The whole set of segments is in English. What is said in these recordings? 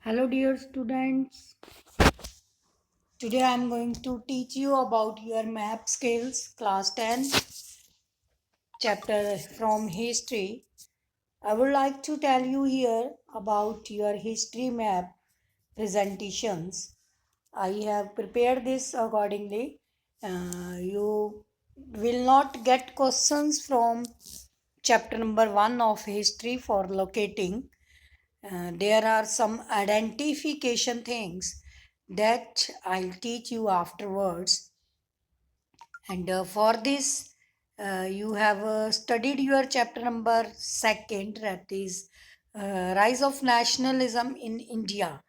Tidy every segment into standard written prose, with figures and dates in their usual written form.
Hello, dear students. Today I am going to teach you about your map skills, class 10, chapter from history. I would like to tell you here about your history map presentations. I have prepared this accordingly. You will not get questions from chapter number 1 of history for locating. There are some identification things that I'll teach you afterwards. And for this, you have studied your chapter number second, that is Rise of Nationalism in India.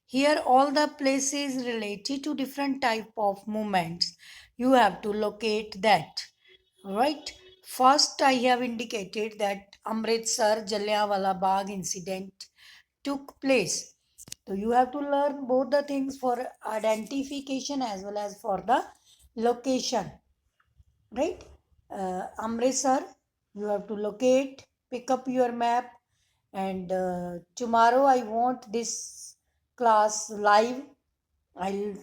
Here, all the places related to different type of movements. You have to locate that. Right. First, I have indicated that Amritsar Jallianwala Bagh incident took place. So you have to learn both the things for identification as well as for the location, right? Amritsar, you have to locate, pick up your map, and tomorrow I want this class live. I'll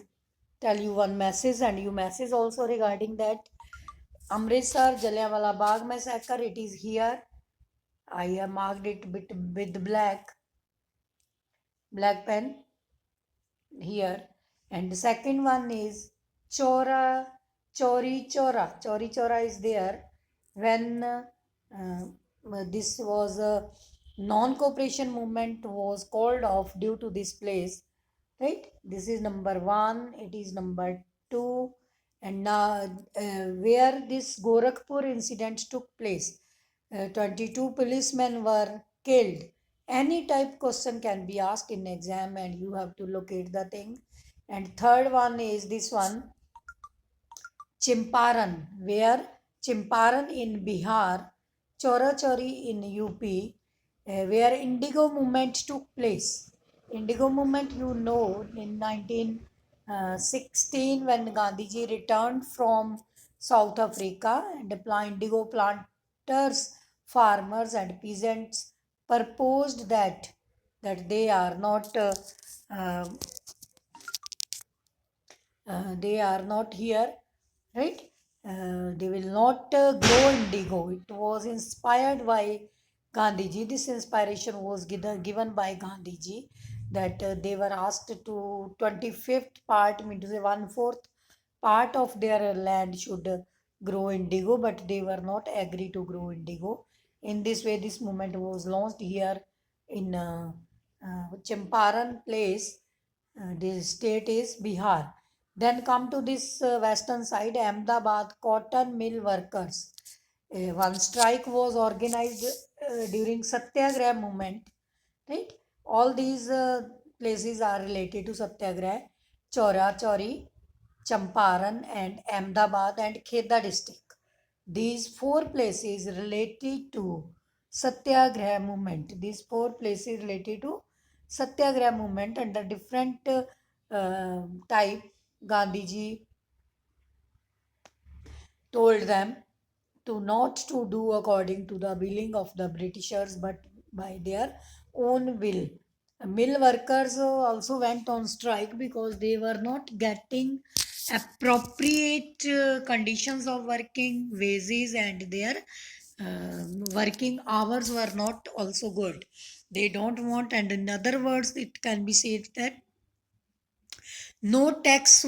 tell you one message and you message also regarding that. Amritsar Jallianwala Bagh massacre, it is here. I have marked it with black pen here. And the second one is Chora, Chori Chora is there. When this was a non-cooperation movement was called off due to this place, right? This is number one. It is number two. And now where this Gorakhpur incident took place, 22 policemen were killed. Any type question can be asked in exam and you have to locate the thing. And third one is this one, Chimparan, where Chimparan in Bihar, Chorachori in UP, where Indigo movement took place. Indigo movement, you know, in 1916 when Gandhiji returned from South Africa, and the indigo planters, farmers and peasants proposed that they are not uh, they are not here, right? They will not grow indigo. It was inspired by Gandhiji. This inspiration was given by Gandhiji, that they were asked to 25th part, mean to say one fourth part of their land should grow indigo, but they were not agree to grow indigo. In this way, this movement was launched here in Champaran place. This state is Bihar. Then come to this western side, Ahmedabad cotton mill workers. One strike was organized during Satyagraha movement. Right? All these places are related to Satyagraha. Chora Chori, Champaran and Ahmedabad and Kheda district. These four places related to Satyagraha movement. These four places related to Satyagraha movement under different type. Gandhiji told them to not to do according to the willing of the Britishers but by their own will. Mill workers also went on strike because they were not getting appropriate conditions of working, wages, and their working hours were not also good. They don't want, and in other words, it can be said that no tax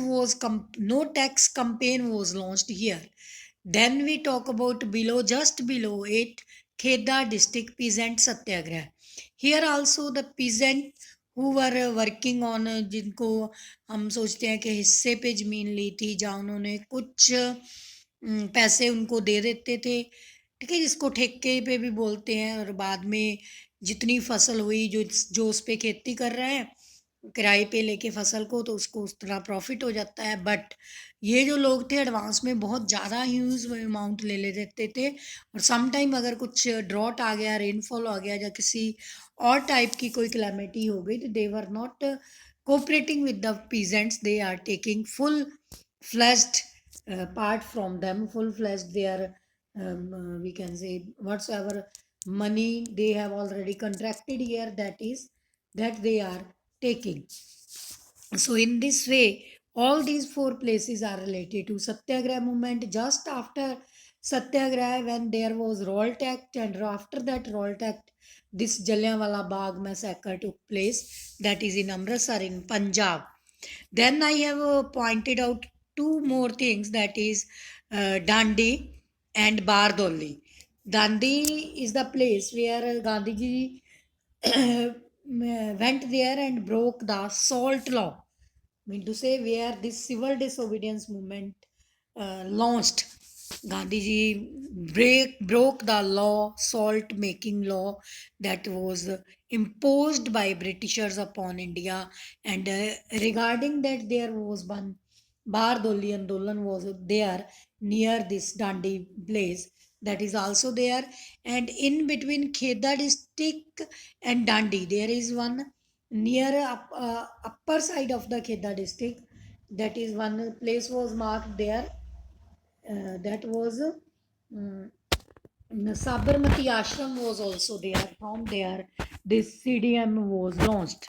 campaign was launched here. Then we talk about just below it, Kheda district peasant satyagrah. Here also the peasant who were working on, जिनको हम सोचते हैं कि हिस्से पे जमीन ली थी जहाँ उन्होंने कुछ पैसे उनको दे देते थे, ठीक है, जिसको ठेके पे भी बोलते हैं, और बाद में जितनी फसल हुई जो उस पे खेती कर रहा है किराए पे लेके फसल को, तो उसको उस तरह प्रॉफिट हो जाता है। बट ये जो लोग थे एडवांस में बहुत ज़्यादा ह्यूज अमाउंट ले देते थे, और सम टाइम अगर कुछ ड्रॉट आ गया, रेनफॉल आ गया, या किसी और टाइप की कोई क्लैमिटी हो गई, तो they were not cooperating with the peasants, they are taking full fledged part from them, full fledged their we can say whatsoever money they have already contracted here, that is that they are taking. So in this way, all these four places are related to Satyagraha movement. Just after Satyagraha, when there was Rolt Act, and after that Rolt Act, this Jallianwala Bagh massacre took place. That is in Amritsar in Punjab. Then I have pointed out two more things, that is Dandi and Bardoli. Dandi is the place where Gandhiji went there and broke the salt law. Mean to say, where this civil disobedience movement launched. Gandhiji broke the law, salt making law, that was imposed by Britishers upon India. And regarding that, there was one Bardoli Andolan was there near this Dandi place, that is also there. And in between Kheda district and Dandi, there is one near upper side of the Kheda district, that is one place was marked there, that was Sabarmati Ashram was also there. From there, this CDM was launched.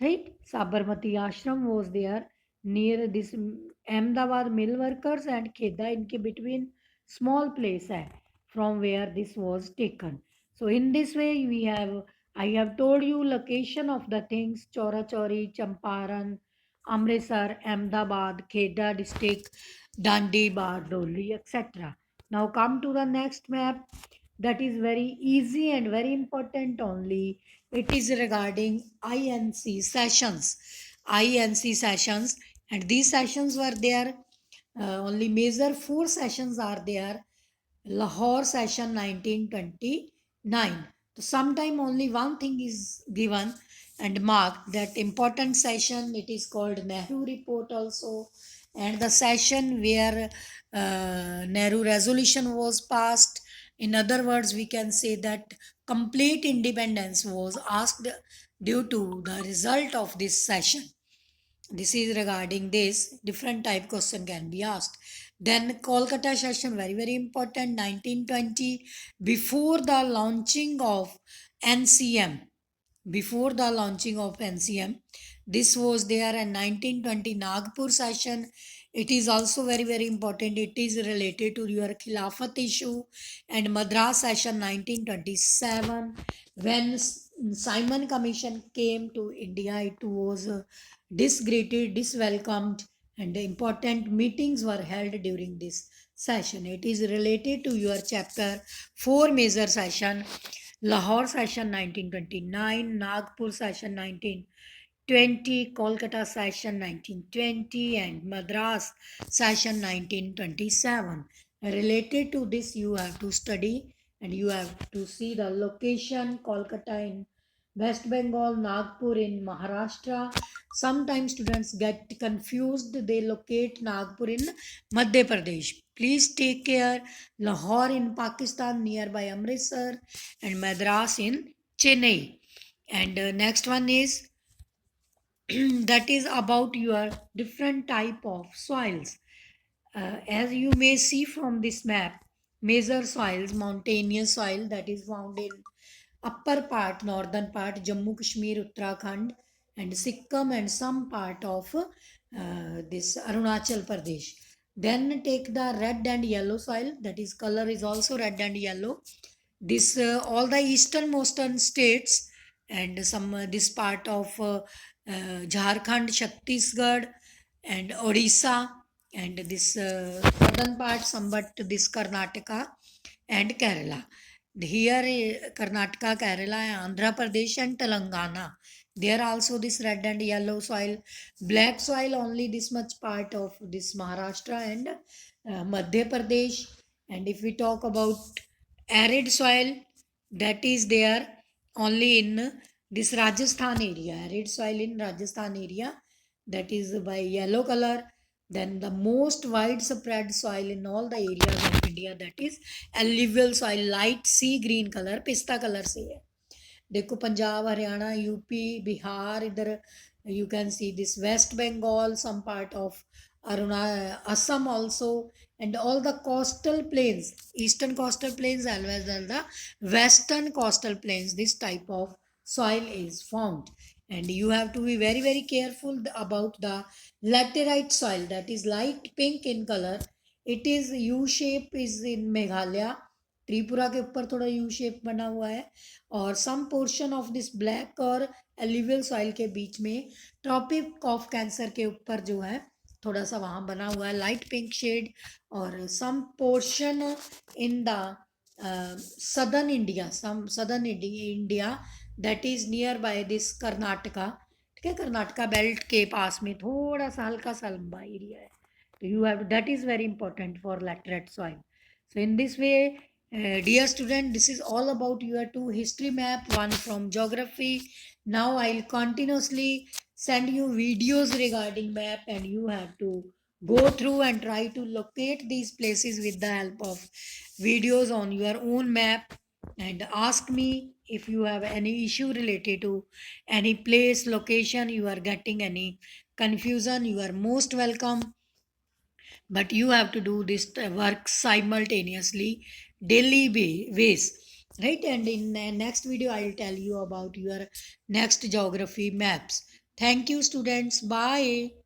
Right? Sabarmati Ashram was there near this Ahmedabad mill workers and Kheda, in between small place hai, from where this was taken. So in this way, I have told you location of the things: Chora Chori, Champaran, Amritsar, Ahmedabad, Kheda district, Dandi, Bardoli, etc. Now come to the next map, that is very easy and very important only. It is regarding INC sessions. INC sessions, and these sessions were there. Only major four sessions are there. Lahore session 1929. So sometime only one thing is given and marked, that important session. It is called Nehru report also, and the session where Nehru resolution was passed. In other words, we can say that complete independence was asked due to the result of this session. This is regarding this. Different type question can be asked. Then Kolkata session, very very important, 1920, before the launching of NCM. Before the launching of NCM, this was there. In 1920 Nagpur session, it is also very very important. It is related to your Khilafat issue. And Madras session 1927, when Simon Commission came to India, it was disgreeted, diswelcomed, and important meetings were held during this session. It is related to your chapter 4 major session: Lahore session 1929, Nagpur session 1920, Kolkata session 1920, and Madras session 1927. Related to this, you have to study and you have to see the location: Kolkata in West Bengal, Nagpur in Maharashtra. Sometimes students get confused, they locate Nagpur in Madhya Pradesh. Please take care. Lahore in Pakistan nearby Amritsar, and Madras in Chennai. And next one is that is about your different type of soils. As you may see from this map, major soils: mountainous soil, that is found in upper part, northern part, Jammu Kashmir, Uttarakhand, and Sikkim, and some part of this Arunachal Pradesh. Then take the red and yellow soil, that is color is also red and yellow. This all the easternmost states, and some this part of Jharkhand, Chhattisgarh, and Odisha, and this southern part, somewhat this Karnataka and Kerala. Here, Karnataka, Kerala, Andhra Pradesh, and Telangana. There also this red and yellow soil. Black soil only this much part of this Maharashtra and Madhya Pradesh. And if we talk about arid soil, that is there only in this Rajasthan area. Arid soil in Rajasthan area, that is by yellow color. Then the most widespread soil in all the areas of India, that is alluvial soil, light sea green color, pista color से है. देखो Punjab, Haryana, UP, Bihar, इधर you can see this West Bengal, some part of Assam also, and all the coastal plains, eastern coastal plains as well as the western coastal plains. This type of soil is found. and you have to be very very careful about the laterite soil, that is light pink in color. It is U shape is in Meghalaya, Tripura के ऊपर थोड़ा U shape बना हुआ है, और some portion of this black और alluvial soil के बीच में ट्रॉपिक ऑफ कैंसर के ऊपर जो है थोड़ा सा वहाँ बना हुआ है लाइट पिंक शेड, और some portion in the southern India, some southern India that is near by this Karnataka, ठीक है, कर्नाटका बेल्ट के पास में थोड़ा सा हल्का सा लंबा एरिया है, तो you have that is very important for laterite soil. So in this way, dear student, this is all about your two history map, one from geography. Now I'll continuously send you videos regarding map, and you have to go through and try to locate these places with the help of videos on your own map, and ask me if you have any issue related to any place location, you are getting any confusion, you are most welcome. But you have to do this work simultaneously daily ways, right? And in the next video I will tell you about your next geography maps. Thank you students, bye.